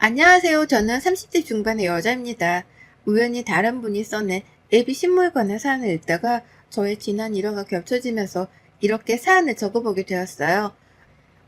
안녕하세요. 저는 30대 중반의 여자입니다. 우연히 다른 분이 써낸 예비 신물관의 사연을 읽다가 저의 지난 일화가 겹쳐지면서 이렇게 사연을 적어보게 되었어요.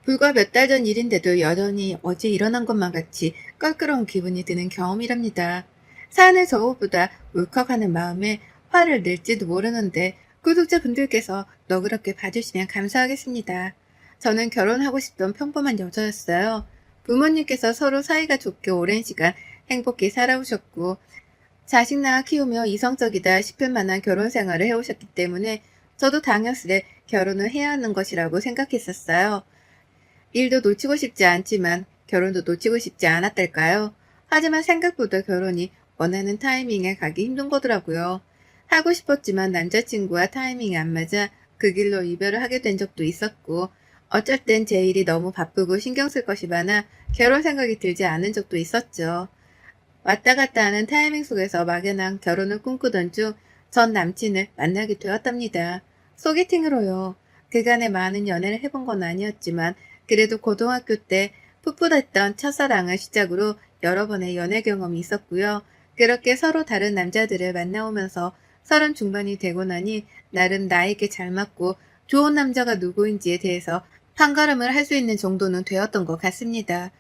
불과 몇 달 전 일인데도 여전히 어제 일어난 것만 같이 껄끄러운 기분이 드는 경험이랍니다. 사연을 적어보다 울컥하는 마음에 화를 낼지도 모르는데 구독자분들께서 너그럽게 봐주시면 감사하겠습니다. 저는 결혼하고 싶던 평범한 여자였어요. 부모님께서 서로 사이가 좋게 오랜 시간 행복히 살아오셨고 자식 낳아 키우며 이성적이다 싶을 만한 결혼 생활을 해오셨기 때문에 저도 당연스레 결혼을 해야 하는 것이라고 생각했었어요. 일도 놓치고 싶지 않지만 결혼도 놓치고 싶지 않았달까요? 하지만 생각보다 결혼이 원하는 타이밍에 가기 힘든 거더라고요. 하고 싶었지만 남자친구와 타이밍이 안 맞아 그 길로 이별을 하게 된 적도 있었고, 어쩔 땐 제 일이 너무 바쁘고 신경 쓸 것이 많아 결혼 생각이 들지 않은 적도 있었죠. 왔다 갔다 하는 타이밍 속에서 막연한 결혼을 꿈꾸던 중 전 남친을 만나게 되었답니다. 소개팅으로요. 그간에 많은 연애를 해본 건 아니었지만 그래도 고등학교 때 풋풋했던 첫사랑을 시작으로 여러 번의 연애 경험이 있었고요. 그렇게 서로 다른 남자들을 만나오면서 30 중반이 되고 나니 나름 나에게 잘 맞고 좋은 남자가 누구인지에 대해서 판가름을 할 수 있는 정도는 되었던 것 같습니다.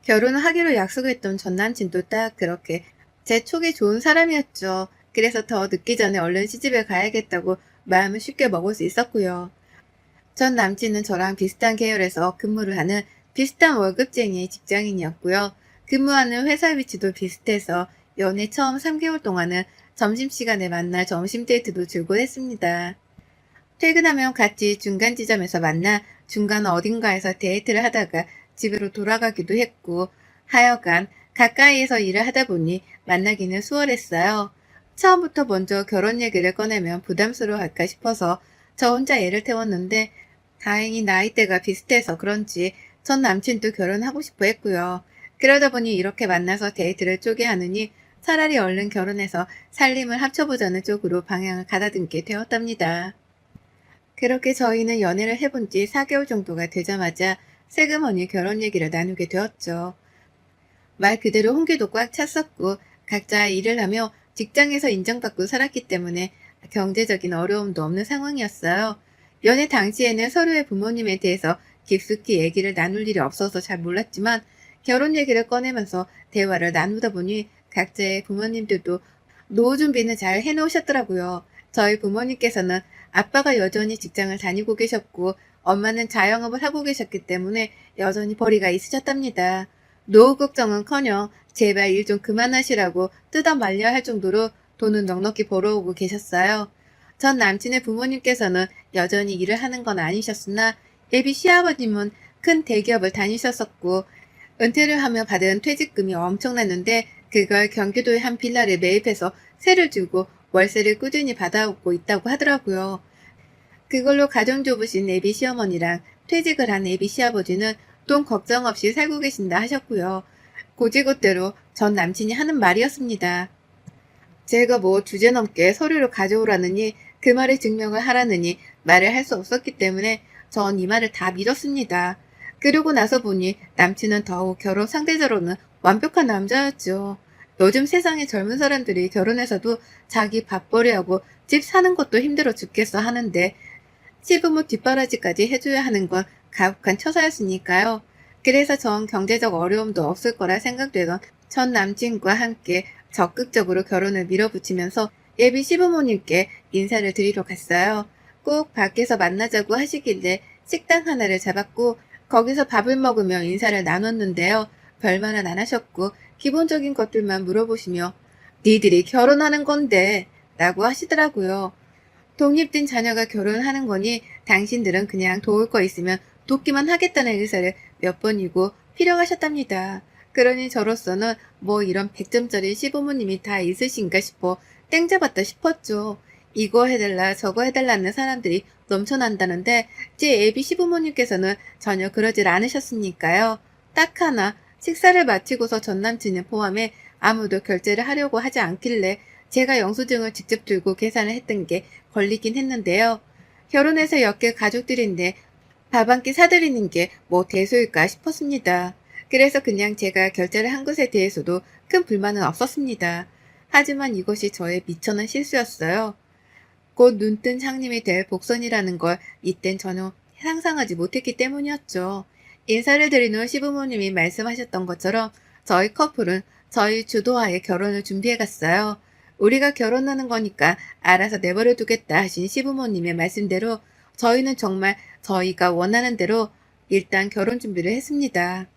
결혼을 하기로 약속했던 전 남친도 딱 그렇게 제 촉이 좋은 사람이었죠. 그래서 더 늦기 전에 얼른 시집을 가야겠다고 마음을 쉽게 먹을 수 있었고요. 전 남친은 저랑 비슷한 계열에서 근무를 하는 비슷한 월급쟁이 직장인이었고요. 근무하는 회사 위치도 비슷해서 연애 처음 3개월 동안은 점심시간에 만나 점심 데이트도 즐고 했습니다. 퇴근하면 같이 중간 지점에서 만나 중간 어딘가에서 데이트를 하다가 집으로 돌아가기도 했고, 하여간 가까이에서 일을 하다 보니 만나기는 수월했어요. 처음부터 먼저 결혼 얘기를 꺼내면 부담스러워할까 싶어서 저 혼자 애를 태웠는데, 다행히 나이대가 비슷해서 그런지 전 남친도 결혼하고 싶어 했고요. 그러다 보니 이렇게 만나서 데이트를 쪼개 하느니 차라리 얼른 결혼해서 살림을 합쳐보자는 쪽으로 방향을 가다듬게 되었답니다. 그렇게 저희는 연애를 해본 지 4개월 정도가 되자마자 세그머니 결혼 얘기를 나누게 되었죠. 말 그대로 홍기도 꽉 찼었고 각자 일을 하며 직장에서 인정받고 살았기 때문에 경제적인 어려움도 없는 상황이었어요. 연애 당시에는 서로의 부모님에 대해서 깊숙이 얘기를 나눌 일이 없어서 잘 몰랐지만 결혼 얘기를 꺼내면서 대화를 나누다 보니 각자의 부모님들도 노후 준비는 잘 해놓으셨더라고요. 저희 부모님께서는 아빠가 여전히 직장을 다니고 계셨고 엄마는 자영업을 하고 계셨기 때문에 여전히 벌이가 있으셨답니다. 노후 걱정은커녕 제발 일 좀 그만하시라고 뜯어 말려야 할 정도로 돈은 넉넉히 벌어오고 계셨어요. 전 남친의 부모님께서는 여전히 일을 하는 건 아니셨으나 예비 시아버님은 큰 대기업을 다니셨었고 은퇴를 하며 받은 퇴직금이 엄청났는데 그걸 경기도의 한 빌라를 매입해서 세를 주고 월세를 꾸준히 받아오고 있다고 하더라고요. 그걸로 가정주부신 애비 시어머니랑 퇴직을 한 애비 시아버지는 돈 걱정 없이 살고 계신다 하셨고요. 고지곳대로 전 남친이 하는 말이었습니다. 제가 뭐 주제넘게 서류를 가져오라느니 그 말에 증명을 하라느니 말을 할 수 없었기 때문에 전 이 말을 다 믿었습니다. 그러고 나서 보니 남친은 더욱 결혼 상대적으로는 완벽한 남자였죠. 요즘 세상에 젊은 사람들이 결혼해서도 자기 밥벌이하고 집 사는 것도 힘들어 죽겠어 하는데 시부모 뒷바라지까지 해줘야 하는 건 가혹한 처사였으니까요. 그래서 전 경제적 어려움도 없을 거라 생각되던 전 남친과 함께 적극적으로 결혼을 밀어붙이면서 예비 시부모님께 인사를 드리러 갔어요. 꼭 밖에서 만나자고 하시길래 식당 하나를 잡았고 거기서 밥을 먹으며 인사를 나눴는데요. 별말은 안 하셨고 기본적인 것들만 물어보시며 니들이 결혼하는 건데 라고 하시더라고요. 독립된 자녀가 결혼하는 거니 당신들은 그냥 도울 거 있으면 돕기만 하겠다는 의사를 몇 번이고 필요하셨답니다. 그러니 저로서는 뭐 이런 100점짜리 시부모님이 다 있으신가 싶어 땡 잡았다 싶었죠. 이거 해달라 저거 해달라는 사람들이 넘쳐난다는데 제 애비 시부모님께서는 전혀 그러질 않으셨으니까요. 딱 하나 식사를 마치고서 전남친을 포함해 아무도 결제를 하려고 하지 않길래 제가 영수증을 직접 들고 계산을 했던 게 걸리긴 했는데요. 결혼해서 엮일 가족들인데 밥 한 끼 사드리는 게 뭐 대수일까 싶었습니다. 그래서 그냥 제가 결제를 한 것에 대해서도 큰 불만은 없었습니다. 하지만 이것이 저의 미천한 실수였어요. 곧 눈뜬 장님이 될 복선이라는 걸 이땐 전혀 상상하지 못했기 때문이었죠. 인사를 드린 후 시부모님이 말씀하셨던 것처럼 저희 커플은 저희 주도하에 결혼을 준비해 갔어요. 우리가 결혼하는 거니까 알아서 내버려 두겠다 하신 시부모님의 말씀대로 저희는 정말 저희가 원하는 대로 일단 결혼 준비를 했습니다.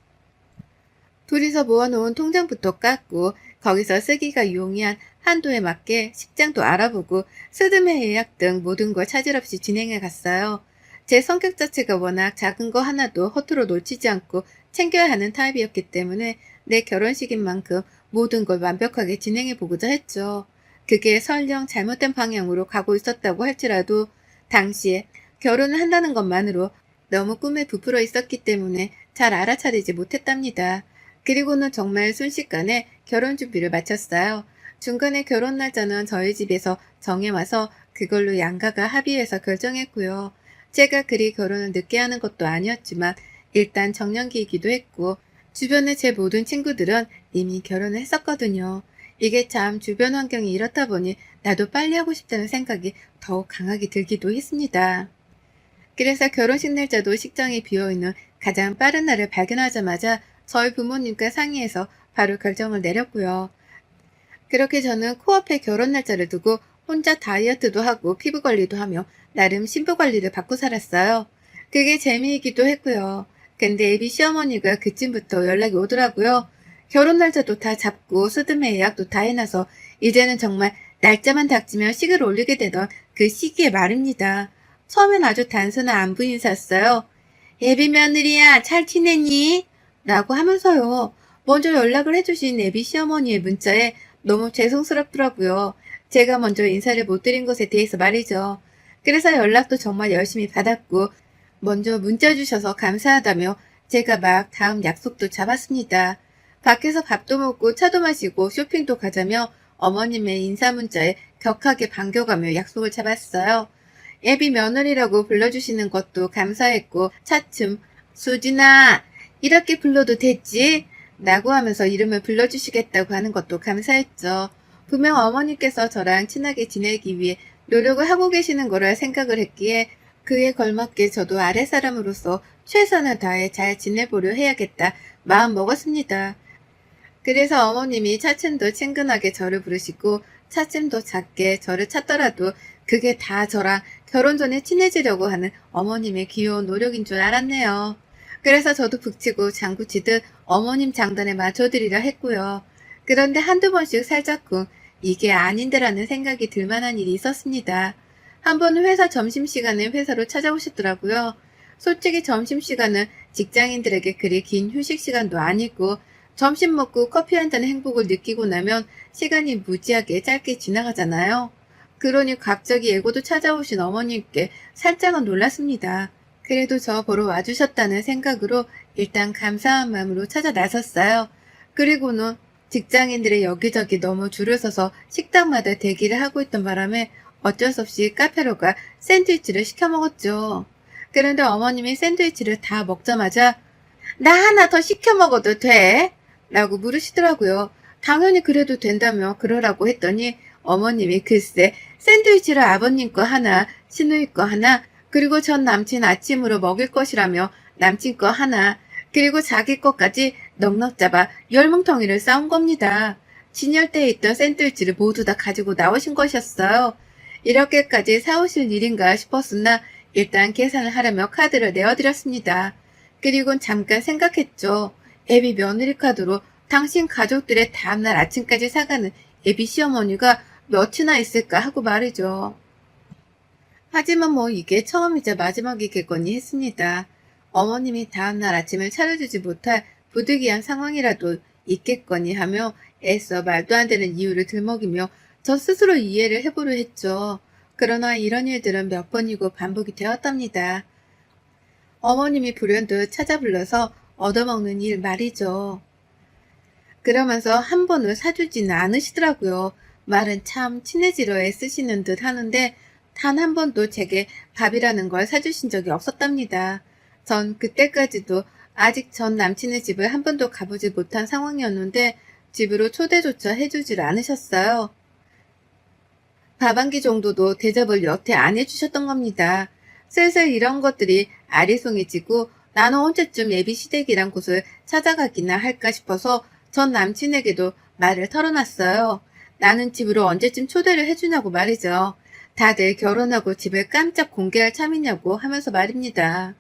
둘이서 모아놓은 통장부터 깎고 거기서 쓰기가 용이한 한도에 맞게 식장도 알아보고 스드메 예약 등 모든 걸 차질 없이 진행해 갔어요. 제 성격 자체가 워낙 작은 거 하나도 허투루 놓치지 않고 챙겨야 하는 타입이었기 때문에 내 결혼식인 만큼 모든 걸 완벽하게 진행해 보고자 했죠. 그게 설령 잘못된 방향으로 가고 있었다고 할지라도 당시에 결혼을 한다는 것만으로 너무 꿈에 부풀어 있었기 때문에 잘 알아차리지 못했답니다. 그리고는 정말 순식간에 결혼 준비를 마쳤어요. 중간에 결혼 날짜는 저희 집에서 정해와서 그걸로 양가가 합의해서 결정했고요. 제가 그리 결혼을 늦게 하는 것도 아니었지만 일단 정년기이기도 했고 주변의 제 모든 친구들은 이미 결혼을 했었거든요. 이게 참 주변 환경이 이렇다 보니 나도 빨리 하고 싶다는 생각이 더욱 강하게 들기도 했습니다. 그래서 결혼식 날짜도 식장이 비어있는 가장 빠른 날을 발견하자마자 저희 부모님과 상의해서 바로 결정을 내렸고요. 그렇게 저는 코앞에 결혼 날짜를 두고 혼자 다이어트도 하고 피부 관리도 하며 나름 신부 관리를 받고 살았어요. 그게 재미이기도 했고요. 근데 애비 시어머니가 그쯤부터 연락이 오더라고요. 결혼 날짜도 다 잡고 스드메 예약도 다 해놔서 이제는 정말 날짜만 닥치면 식을 올리게 되던 그 시기에 말입니다. 처음엔 아주 단순한 안부 인사였어요. 애비 며느리야, 잘 지냈니? 라고 하면서요. 먼저 연락을 해주신 애비 시어머니의 문자에 너무 죄송스럽더라고요. 제가 먼저 인사를 못 드린 것에 대해서 말이죠. 그래서 연락도 정말 열심히 받았고 먼저 문자 주셔서 감사하다며 제가 막 다음 약속도 잡았습니다. 밖에서 밥도 먹고 차도 마시고 쇼핑도 가자며 어머님의 인사 문자에 격하게 반겨가며 약속을 잡았어요. 애비 며느리라고 불러주시는 것도 감사했고 차츰 수진아 이렇게 불러도 됐지? 라고 하면서 이름을 불러주시겠다고 하는 것도 감사했죠. 분명 어머니께서 저랑 친하게 지내기 위해 노력을 하고 계시는 거라 생각을 했기에 그에 걸맞게 저도 아랫사람으로서 최선을 다해 잘 지내보려 해야겠다 마음 먹었습니다. 그래서 어머님이 차츰 더 친근하게 저를 부르시고 차츰 더 작게 저를 찾더라도 그게 다 저랑 결혼 전에 친해지려고 하는 어머님의 귀여운 노력인 줄 알았네요. 그래서 저도 북치고 장구치듯 어머님 장단에 맞춰드리려 했고요. 그런데 한두 번씩 살짝쿵 이게 아닌데라는 생각이 들만한 일이 있었습니다. 한 번은 회사 점심시간에 회사로 찾아오셨더라고요. 솔직히 점심시간은 직장인들에게 그리 긴 휴식시간도 아니고 점심 먹고 커피 한 잔의 행복을 느끼고 나면 시간이 무지하게 짧게 지나가잖아요. 그러니 갑자기 예고도 찾아오신 어머님께 살짝은 놀랐습니다. 그래도 저 보러 와주셨다는 생각으로 일단 감사한 마음으로 찾아 나섰어요. 그리고는 직장인들의 여기저기 너무 줄을 서서 식당마다 대기를 하고 있던 바람에 어쩔 수 없이 카페로 가 샌드위치를 시켜 먹었죠. 그런데 어머님이 샌드위치를 다 먹자마자 나 하나 더 시켜 먹어도 돼? 라고 물으시더라고요. 당연히 그래도 된다며 그러라고 했더니 어머님이 글쎄 샌드위치를 아버님 거 하나, 시누이 거 하나, 그리고 전 남친 아침으로 먹일 것이라며 남친 거 하나, 그리고 자기 것까지 넉넉 잡아 열뭉텅이를 싸운 겁니다. 진열대에 있던 샌드위치를 모두 다 가지고 나오신 것이었어요. 이렇게까지 사오실 일인가 싶었으나 일단 계산을 하려며 카드를 내어드렸습니다. 그리곤 잠깐 생각했죠. 애비 며느리 카드로 당신 가족들의 다음날 아침까지 사가는 애비 시어머니가 몇이나 있을까 하고 말이죠. 하지만 뭐 이게 처음이자 마지막이겠거니 했습니다. 어머님이 다음날 아침을 차려주지 못할 부득이한 상황이라도 있겠거니 하며 애써 말도 안 되는 이유를 들먹이며 저 스스로 이해를 해보려 했죠. 그러나 이런 일들은 몇 번이고 반복이 되었답니다. 어머님이 불현듯 찾아 불러서 얻어먹는 일 말이죠. 그러면서 한 번을 사주지는 않으시더라고요. 말은 참 친해지려 애쓰시는 듯 하는데 단 한 번도 제게 밥이라는 걸 사주신 적이 없었답니다. 전 그때까지도 아직 전 남친의 집을 한 번도 가보지 못한 상황이었는데 집으로 초대조차 해주질 않으셨어요. 밥 한 끼 정도도 대접을 여태 안 해주셨던 겁니다. 슬슬 이런 것들이 아리송해지고 나는 언제쯤 예비시댁이란 곳을 찾아가기나 할까 싶어서 전 남친에게도 말을 털어놨어요. 나는 집으로 언제쯤 초대를 해주냐고 말이죠. 다들 결혼하고 집을 깜짝 공개할 참이냐고 하면서 말입니다.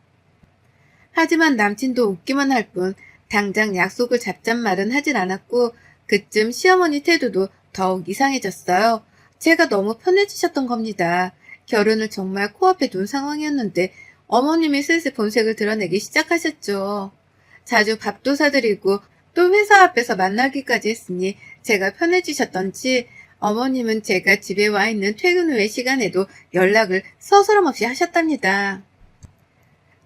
하지만 남친도 웃기만 할 뿐 당장 약속을 잡잔 말은 하질 않았고 그쯤 시어머니 태도도 더욱 이상해졌어요. 제가 너무 편해지셨던 겁니다. 결혼을 정말 코앞에 둔 상황이었는데 어머님이 슬슬 본색을 드러내기 시작하셨죠. 자주 밥도 사드리고 또 회사 앞에서 만나기까지 했으니 제가 편해지셨던지 어머님은 제가 집에 와 있는 퇴근 후의 시간에도 연락을 서스럼없이 하셨답니다.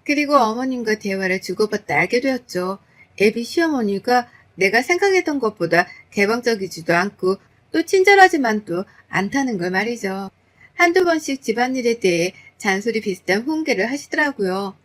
그리고 어머님과 대화를 주고받다 알게 되었죠. 애비 시어머니가 내가 생각했던 것보다 개방적이지도 않고 또 친절하지만도 않다는 걸 말이죠. 한두 번씩 집안일에 대해 잔소리 비슷한 훈계를 하시더라고요.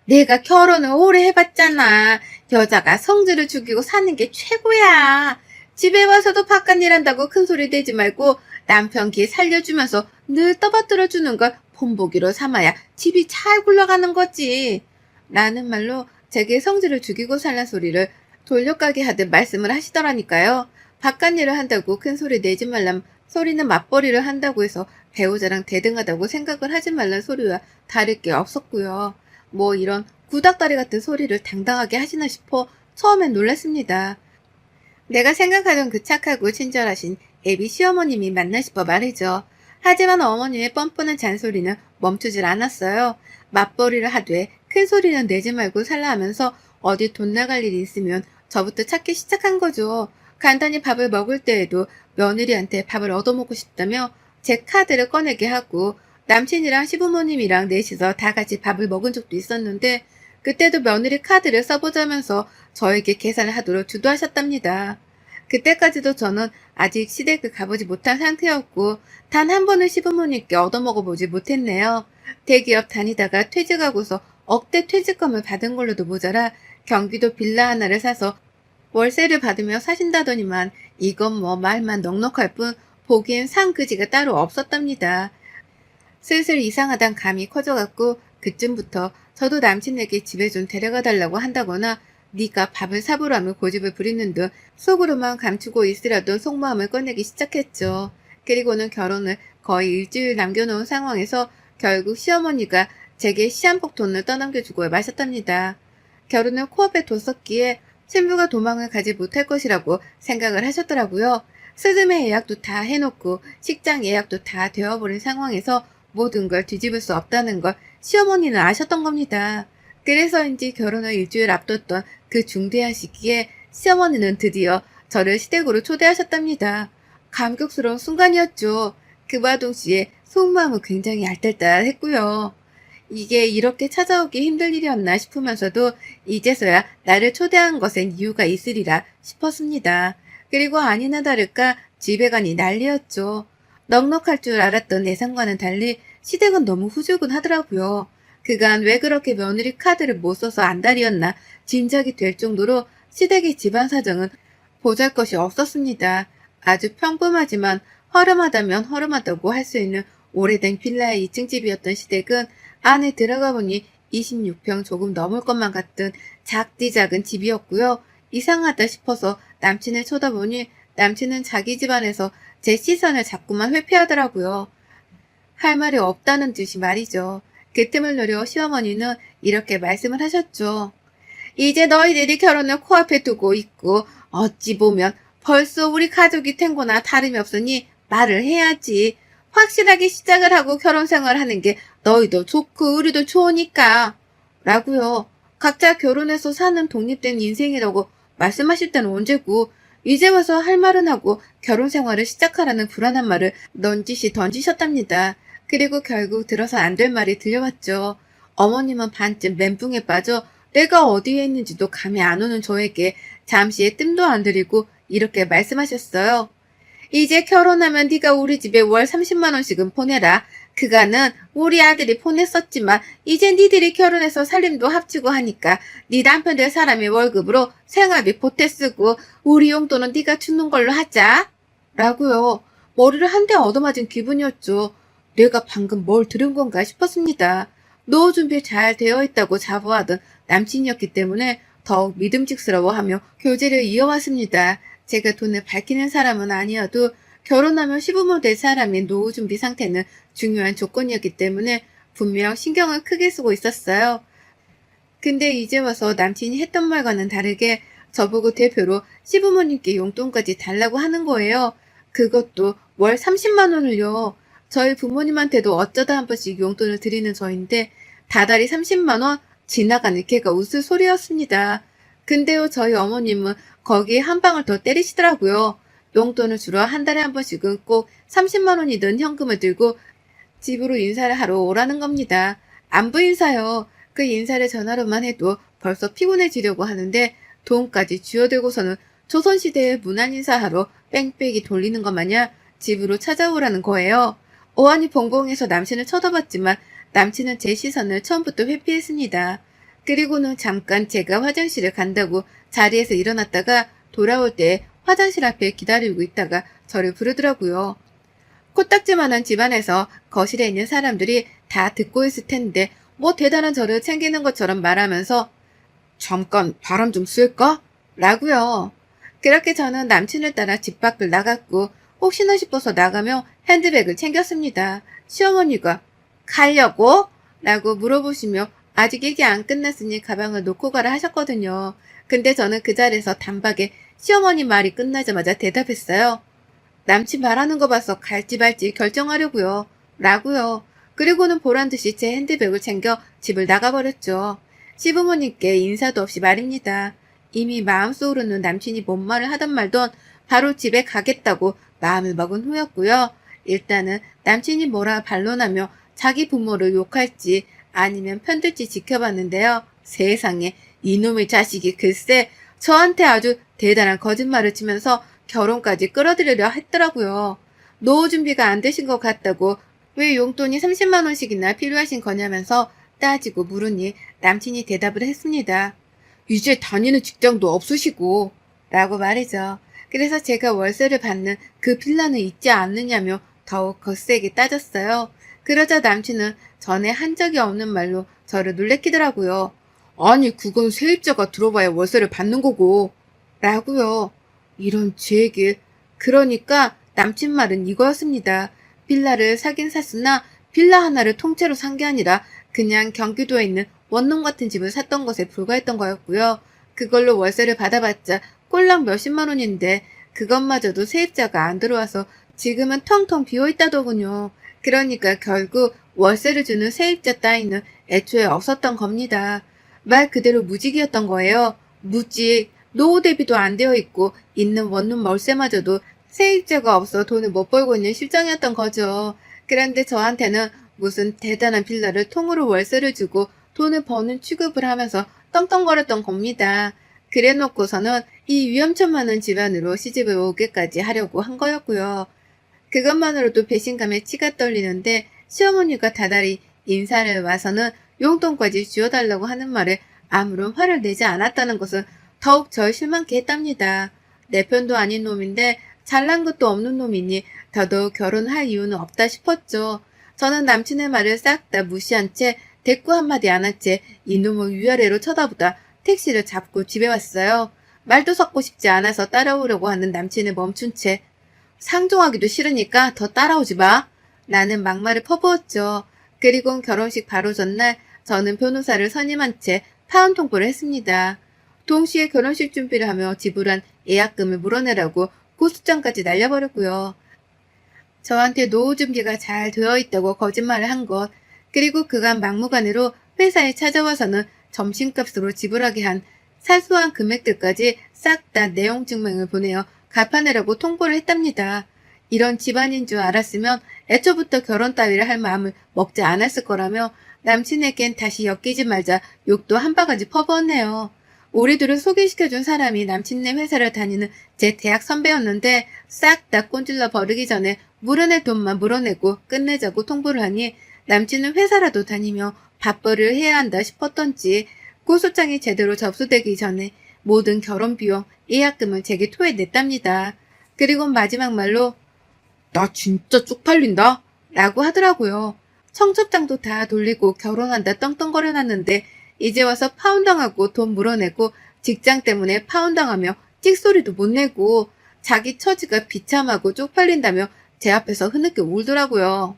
내가 결혼을 오래 해봤잖아. 여자가 성질을 죽이고 사는 게 최고야. 집에 와서도 바깥 일한다고 큰소리 내지 말고 남편 기 살려주면서 늘 떠받들어주는 걸 본보기로 삼아야 집이 잘 굴러가는 거지. 라는 말로 제게 성질을 죽이고 살란 소리를 돌려가게 하듯 말씀을 하시더라니까요. 바깥 일을 한다고 큰소리 내지 말란 소리는 맞벌이를 한다고 해서 배우자랑 대등하다고 생각을 하지 말란 소리와 다를 게 없었고요. 뭐 이런 구닥다리 같은 소리를 당당하게 하시나 싶어 처음엔 놀랐습니다. 내가 생각하던 그 착하고 친절하신 애비 시어머님이 맞나 싶어 말이죠. 하지만 어머님의 뻔뻔한 잔소리는 멈추질 않았어요. 맞벌이를 하되 큰 소리는 내지 말고 살라 하면서 어디 돈 나갈 일이 있으면 저부터 찾기 시작한 거죠. 간단히 밥을 먹을 때에도 며느리한테 밥을 얻어먹고 싶다며 제 카드를 꺼내게 하고 남친이랑 시부모님이랑 넷이서 다 같이 밥을 먹은 적도 있었는데 그때도 며느리 카드를 써보자면서 저에게 계산을 하도록 주도하셨답니다. 그때까지도 저는 아직 시댁을 가보지 못한 상태였고 단 한 번은 시부모님께 얻어먹어보지 못했네요. 대기업 다니다가 퇴직하고서 억대 퇴직금을 받은 걸로도 모자라 경기도 빌라 하나를 사서 월세를 받으며 사신다더니만 이건 뭐 말만 넉넉할 뿐 보기엔 상그지가 따로 없었답니다. 슬슬 이상하단 감이 커져갖고 그쯤부터 저도 남친에게 집에 좀 데려가 달라고 한다거나 네가 밥을 사보라며 고집을 부리는 등 속으로만 감추고 있으려던 속마음을 꺼내기 시작했죠. 그리고는 결혼을 거의 일주일 남겨놓은 상황에서 결국 시어머니가 제게 시한폭 돈을 떠넘겨주고 마셨답니다. 결혼을 코앞에 뒀었기에 신부가 도망을 가지 못할 것이라고 생각을 하셨더라고요. 스드메 예약도 다 해놓고 식장 예약도 다 되어버린 상황에서 모든 걸 뒤집을 수 없다는 걸 시어머니는 아셨던 겁니다. 그래서인지 결혼을 일주일 앞뒀던 그 중대한 시기에 시어머니는 드디어 저를 시댁으로 초대하셨답니다. 감격스러운 순간이었죠. 그와 동시에 속마음은 굉장히 알딸딸했고요. 이게 이렇게 찾아오기 힘들 일이었나 싶으면서도 이제서야 나를 초대한 것엔 이유가 있으리라 싶었습니다. 그리고 아니나 다를까 집에 가니 난리였죠. 넉넉할 줄 알았던 예상과는 달리 시댁은 너무 후줄근하더라고요. 그간 왜 그렇게 며느리 카드를 못 써서 안달이었나 짐작이 될 정도로 시댁의 집안 사정은 보잘것이 없었습니다. 아주 평범하지만 허름하다면 허름하다고 할 수 있는 오래된 빌라의 2층 집이었던 시댁은 안에 들어가 보니 26평 조금 넘을 것만 같은 작디 작은 집이었고요. 이상하다 싶어서 남친을 쳐다보니 남친은 자기 집안에서 제 시선을 자꾸만 회피하더라고요. 할 말이 없다는 듯이 말이죠. 그 틈을 노려 시어머니는 이렇게 말씀을 하셨죠. 이제 너희들이 결혼을 코앞에 두고 있고 어찌 보면 벌써 우리 가족이 된 거나 다름이 없으니 말을 해야지. 확실하게 시작을 하고 결혼 생활을 하는 게 너희도 좋고 우리도 좋으니까. 라고요. 각자 결혼해서 사는 독립된 인생이라고 말씀하실 때는 언제고 이제 와서 할 말은 하고 결혼 생활을 시작하라는 불안한 말을 넌지시 던지셨답니다. 그리고 결국 들어서 안 될 말이 들려왔죠. 어머님은 반쯤 멘붕에 빠져 내가 어디에 있는지도 감이 안 오는 저에게 잠시의 뜸도 안 들이고 이렇게 말씀하셨어요. 이제 결혼하면 네가 우리 집에 월 30만 원씩은 보내라. 그간은 우리 아들이 보냈었지만 이제 니들이 결혼해서 살림도 합치고 하니까 네 남편 될 사람의 월급으로 생활비 보태 쓰고 우리 용돈은 네가 주는 걸로 하자. 라고요. 머리를 한 대 얻어맞은 기분이었죠. 내가 방금 뭘 들은 건가 싶었습니다. 노후 준비 잘 되어 있다고 자부하던 남친이었기 때문에 더욱 믿음직스러워하며 교제를 이어왔습니다. 제가 돈을 밝히는 사람은 아니어도 결혼하면 시부모 될 사람의 노후 준비 상태는 중요한 조건이었기 때문에 분명 신경을 크게 쓰고 있었어요. 근데 이제 와서 남친이 했던 말과는 다르게 저보고 대표로 시부모님께 용돈까지 달라고 하는 거예요. 그것도 월 30만 원을요. 저희 부모님한테도 어쩌다 한 번씩 용돈을 드리는 저인데 다달이 30만 원? 지나가는 개가 웃을 소리였습니다. 근데요, 저희 어머님은 거기에 한 방을 더 때리시더라고요. 용돈을 주러 한 달에 한 번씩은 꼭 30만 원이 든 현금을 들고 집으로 인사를 하러 오라는 겁니다. 안부 인사요. 그 인사를 전화로만 해도 벌써 피곤해지려고 하는데 돈까지 쥐어들고서는 조선시대의 문안 인사하러 뺑뺑이 돌리는 것 마냥 집으로 찾아오라는 거예요. 어안이 봉봉해서 남친을 쳐다봤지만 남친은 제 시선을 처음부터 회피했습니다. 그리고는 잠깐 제가 화장실을 간다고 자리에서 일어났다가 돌아올 때 화장실 앞에 기다리고 있다가 저를 부르더라고요. 코딱지만한 집안에서 거실에 있는 사람들이 다 듣고 있을 텐데 뭐 대단한 저를 챙기는 것처럼 말하면서 잠깐 바람 좀 쐴까? 라고요. 그렇게 저는 남친을 따라 집 밖을 나갔고 혹시나 싶어서 나가며 핸드백을 챙겼습니다. 시어머니가 가려고? 라고 물어보시며 아직 얘기 안 끝났으니 가방을 놓고 가라 하셨거든요. 근데 저는 그 자리에서 단박에 시어머니 말이 끝나자마자 대답했어요. 남친 말하는 거 봐서 갈지 말지 결정하려고요. 라고요. 그리고는 보란듯이 제 핸드백을 챙겨 집을 나가버렸죠. 시부모님께 인사도 없이 말입니다. 이미 마음속으로는 남친이 뭔 말을 하던 말던 바로 집에 가겠다고 마음을 먹은 후였고요. 일단은 남친이 뭐라 반론하며 자기 부모를 욕할지 아니면 편들지 지켜봤는데요. 세상에 이놈의 자식이 글쎄 저한테 아주 대단한 거짓말을 치면서 결혼까지 끌어들이려 했더라고요. 노후 준비가 안 되신 것 같다고 왜 용돈이 30만 원씩이나 필요하신 거냐면서 따지고 물으니 남친이 대답을 했습니다. 이제 다니는 직장도 없으시고 라고 말이죠. 그래서 제가 월세를 받는 그 빌라는 있지 않느냐며 더욱 거세게 따졌어요. 그러자 남친은 전에 한 적이 없는 말로 저를 놀래키더라고요. 아니 그건 세입자가 들어봐야 월세를 받는 거고 라고요. 이런 제 얘기. 그러니까 남친 말은 이거였습니다. 빌라를 사긴 샀으나 빌라 하나를 통째로 산 게 아니라 그냥 경기도에 있는 원룸 같은 집을 샀던 것에 불과했던 거였고요. 그걸로 월세를 받아봤자 꼴랑 몇십만 원인데 그것마저도 세입자가 안 들어와서 지금은 텅텅 비어있다더군요. 그러니까 결국 월세를 주는 세입자 따위는 애초에 없었던 겁니다. 말 그대로 무직이었던 거예요. 무직. 노후 대비도 안 되어 있고 있는 원룸 월세마저도 세입자가 없어 돈을 못 벌고 있는 실정이었던 거죠. 그런데 저한테는 무슨 대단한 빌라를 통으로 월세를 주고 돈을 버는 취급을 하면서 떵떵거렸던 겁니다. 그래놓고서는 이 위험천만한 집안으로 시집을 오게까지 하려고 한 거였고요. 그것만으로도 배신감에 치가 떨리는데 시어머니가 다달이 인사를 와서는 용돈까지 쥐어달라고 하는 말에 아무런 화를 내지 않았다는 것은 더욱 절 실망케 했답니다. 내 편도 아닌 놈인데 잘난 것도 없는 놈이니 더더욱 결혼할 이유는 없다 싶었죠. 저는 남친의 말을 싹 다 무시한 채 대꾸 한마디 안 한 채 이놈을 위아래로 쳐다보다 택시를 잡고 집에 왔어요. 말도 섞고 싶지 않아서 따라오려고 하는 남친을 멈춘 채 상종하기도 싫으니까 더 따라오지 마. 라는 막말을 퍼부었죠. 그리고 결혼식 바로 전날 저는 변호사를 선임한 채 파혼 통보를 했습니다. 동시에 결혼식 준비를 하며 지불한 예약금을 물어내라고 고소장까지 날려버렸고요. 저한테 노후 준비가 잘 되어 있다고 거짓말을 한 것, 그리고 그간 막무가내로 회사에 찾아와서는 점심값으로 지불하게 한 사소한 금액들까지 싹 다 내용 증명을 보내어 갚아내라고 통보를 했답니다. 이런 집안인 줄 알았으면 애초부터 결혼 따위를 할 마음을 먹지 않았을 거라며 남친에겐 다시 엮이지 말자 욕도 한 바가지 퍼부었네요. 우리들을 소개시켜준 사람이 남친네 회사를 다니는 제 대학 선배였는데 싹 다 꼰질러 버리기 전에 물어낼 돈만 물어내고 끝내자고 통보를 하니 남친은 회사라도 다니며 밥벌이를 해야 한다 싶었던지 고소장이 제대로 접수되기 전에 모든 결혼 비용, 예약금을 제게 토해냈답니다. 그리고 마지막 말로 나 진짜 쪽팔린다 라고 하더라고요. 청첩장도 다 돌리고 결혼한다 떵떵거려놨는데 이제 와서 파혼당하고 돈 물어내고 직장 때문에 파혼당하며 찍소리도 못 내고 자기 처지가 비참하고 쪽팔린다며 제 앞에서 흐느껴 울더라고요.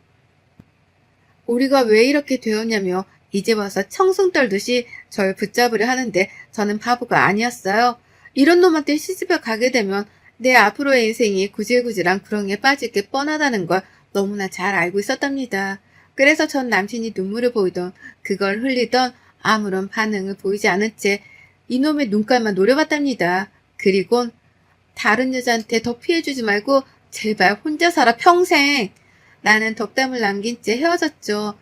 우리가 왜 이렇게 되었냐며 이제 와서 청승 떨듯이 절 붙잡으려 하는데 저는 바보가 아니었어요. 이런 놈한테 시집을 가게 되면 내 앞으로의 인생이 구질구질한 구렁이에 빠질 게 뻔하다는 걸 너무나 잘 알고 있었답니다. 그래서 전 남친이 눈물을 보이던 그걸 흘리던 아무런 반응을 보이지 않은 채 이놈의 눈깔만 노려봤답니다. 그리곤 다른 여자한테 더 피해주지 말고 제발 혼자 살아 평생. 나는 덕담을 남긴 채 헤어졌죠.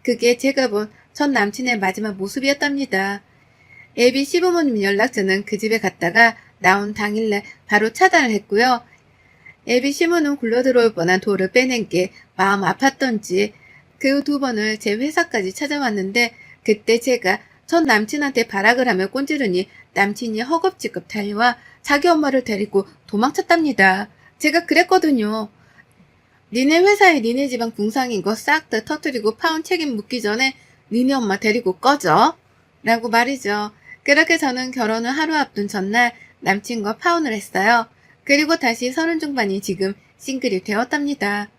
그게 제가 본 전 남친의 마지막 모습이었답니다. 애비 시부모님 연락처는 그 집에 갔다가 나온 당일날 바로 차단을 했고요. 애비 시부는 굴러들어올 뻔한 돌을 빼낸 게 마음 아팠던지 그 두 번을 제 회사까지 찾아왔는데 그때 제가 전 남친한테 발악을 하며 꼰지르니 남친이 허겁지겁 달려와 자기 엄마를 데리고 도망쳤답니다. 제가 그랬거든요. 니네 회사에 니네 집안 궁상인 거 싹 다 터뜨리고 파혼 책임 묻기 전에 니네 엄마 데리고 꺼져. 라고 말이죠. 그렇게 저는 결혼을 하루 앞둔 전날 남친과 파혼을 했어요. 그리고 다시 서른 중반이 지금 싱글이 되었답니다.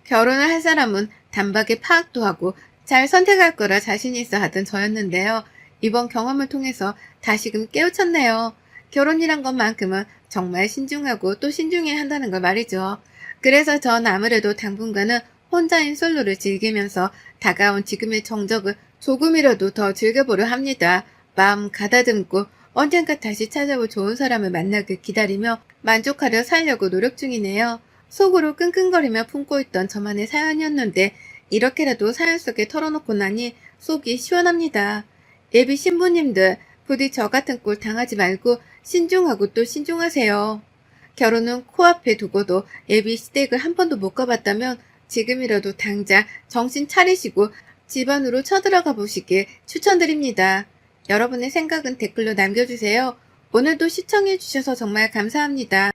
결혼을 할 사람은 단박에 파악도 하고 잘 선택할 거라 자신 있어 하던 저였는데요. 이번 경험을 통해서 다시금 깨우쳤네요. 결혼이란 것만큼은 정말 신중하고 또 신중해야 한다는 걸 말이죠. 그래서 전 아무래도 당분간은 혼자인 솔로를 즐기면서 다가온 지금의 정적을 조금이라도 더 즐겨보려 합니다. 마음 가다듬고 언젠가 다시 찾아올 좋은 사람을 만나길 기다리며 만족하려 살려고 노력 중이네요. 속으로 끙끙거리며 품고 있던 저만의 사연이었는데 이렇게라도 사연 속에 털어놓고 나니 속이 시원합니다. 예비 신부님들 부디 저 같은 꼴 당하지 말고 신중하고 또 신중하세요. 결혼은 코앞에 두고도 예비 시댁을 한 번도 못 가봤다면 지금이라도 당장 정신 차리시고 집안으로 쳐들어가 보시길 추천드립니다. 여러분의 생각은 댓글로 남겨주세요. 오늘도 시청해주셔서 정말 감사합니다.